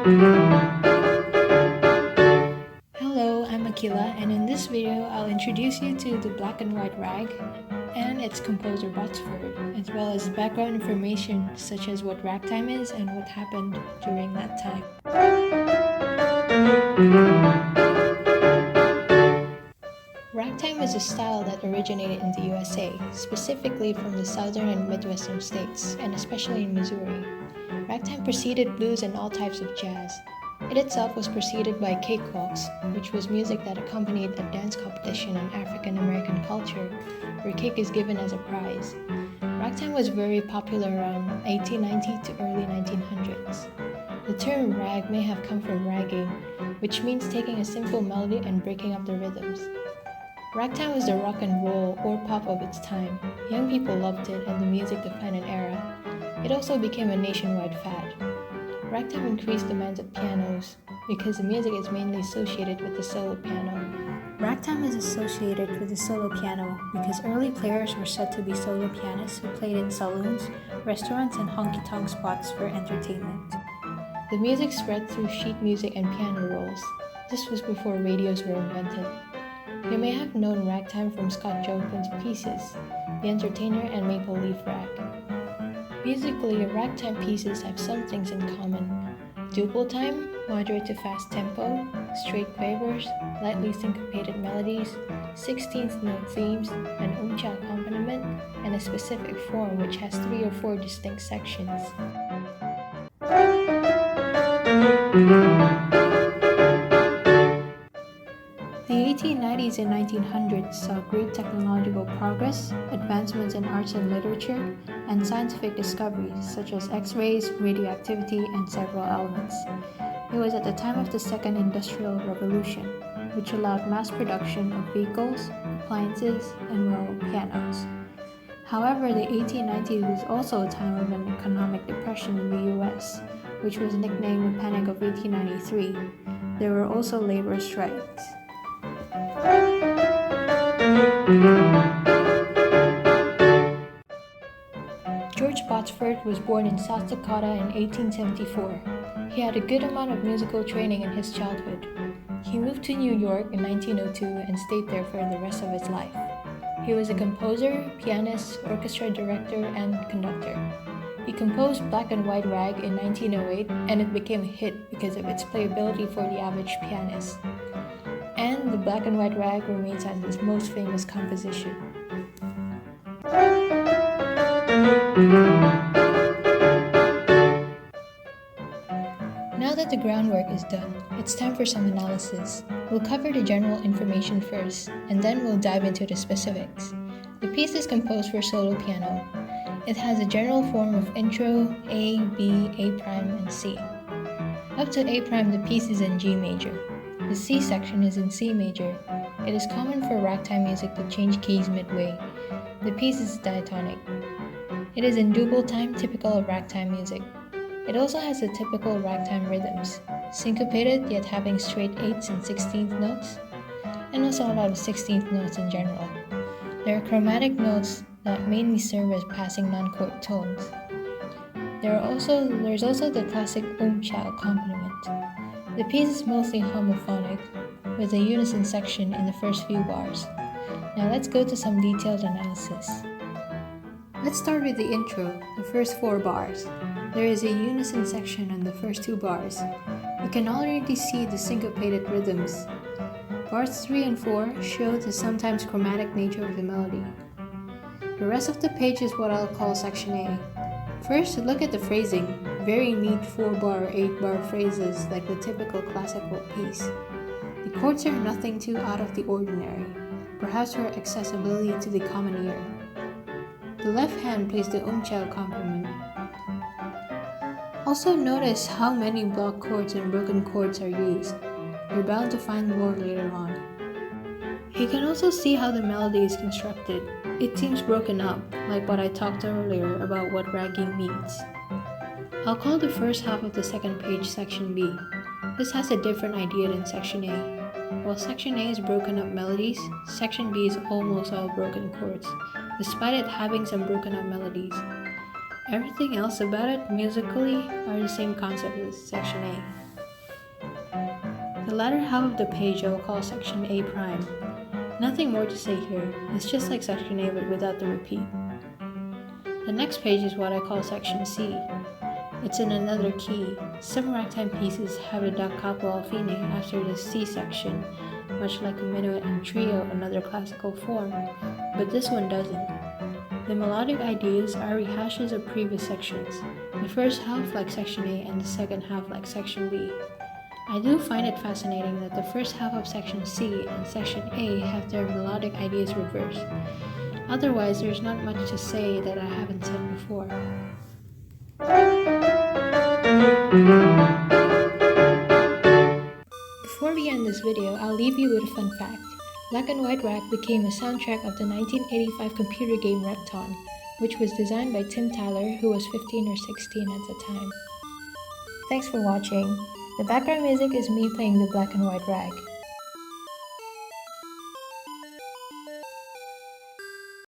Hello, I'm Aqila, and in this video, I'll introduce you to the black and white rag and its composer Botsford, as well as background information such as what ragtime is and what happened during that time. Ragtime is a style that originated in the USA, specifically from the southern and midwestern states, and especially in Missouri. Ragtime preceded blues and all types of jazz. It itself was preceded by cakewalks, which was music that accompanied a dance competition in African American culture, where cake is given as a prize. Ragtime was very popular around 1890 to early 1900s. The term rag may have come from ragging, which means taking a simple melody and breaking up the rhythms. Ragtime was the rock and roll or pop of its time. Young people loved it and the music defined an era. It also became a nationwide fad. Ragtime increased demands of pianos because the music is mainly associated with the solo piano. Ragtime is associated with the solo piano because early players were said to be solo pianists who played in saloons, restaurants, and honky-tonk spots for entertainment. The music spread through sheet music and piano rolls. This was before radios were invented. You may have known ragtime from Scott Joplin's pieces, The Entertainer and Maple Leaf Rag. Musically, ragtime pieces have some things in common. Duple time, moderate to fast tempo, straight quavers, lightly syncopated melodies, 16th note themes, an umcha accompaniment, and a specific form which has 3 or 4 distinct sections. The 1890s and 1900s saw great technological progress, advancements in arts and literature, and scientific discoveries such as X-rays, radioactivity, and several elements. It was at the time of the Second Industrial Revolution, which allowed mass production of vehicles, appliances, and, pianos. However, the 1890s was also a time of an economic depression in the US, which was nicknamed the Panic of 1893. There were also labor strikes. George Botsford was born in South Dakota in 1874. He had a good amount of musical training in his childhood. He moved to New York in 1902 and stayed there for the rest of his life. He was a composer, pianist, orchestra director, and conductor. He composed Black and White Rag in 1908, and it became a hit because of its playability for the average pianist. And the Black and White Rag remains as his most famous composition. Now that the groundwork is done, it's time for some analysis. We'll cover the general information first, and then we'll dive into the specifics. The piece is composed for solo piano. It has a general form of intro, A, B, A', and C. Up to A', the piece is in G major. The C section is in C major. It is common for ragtime music to change keys midway. The piece is diatonic. It is in double time, typical of ragtime music. It also has the typical ragtime rhythms, syncopated yet having straight 8th and 16th notes, and also a lot of 16th notes in general. There are chromatic notes that mainly serve as passing non-chord tones. There's also the classic umcha accompaniment. The piece is mostly homophonic, with a unison section in the first few bars. Now let's go to some detailed analysis. Let's start with the intro, the first 4 bars. There is a unison section on the first 2 bars. You can already see the syncopated rhythms. Bars 3 and 4 show the sometimes chromatic nature of the melody. The rest of the page is what I'll call section A. First, look at the phrasing. Very neat 4-bar or 8-bar phrases like the typical classical piece. The chords are nothing too out of the ordinary, perhaps for accessibility to the common ear. The left hand plays the umcha accompaniment. Also notice how many block chords and broken chords are used. You're bound to find more later on. You can also see how the melody is constructed. It seems broken up, like what I talked earlier about what ragging means. I'll call the first half of the second page section B. This has a different idea than section A. While section A is broken up melodies, section B is almost all broken chords, despite it having some broken up melodies. Everything else about it musically are the same concept as section A. The latter half of the page I will call section A prime. Nothing more to say here, it's just like section A but without the repeat. The next page is what I call section C. It's in another key. Some ragtime pieces have a da capo al fine after the C section, much like a minuet and trio, another classical form, but this one doesn't. The melodic ideas are rehashes of previous sections, the first half like section A and the second half like section B. I do find it fascinating that the first half of section C and section A have their melodic ideas reversed. Otherwise, there's not much to say that I haven't said before. Before we end this video, I'll leave you with a fun fact. Black and White Rag became a soundtrack of the 1985 computer game Ragtime, which was designed by Tim Tyler, who was 15 or 16 at the time. Thanks for watching. The background music is me playing the Black and White Rag.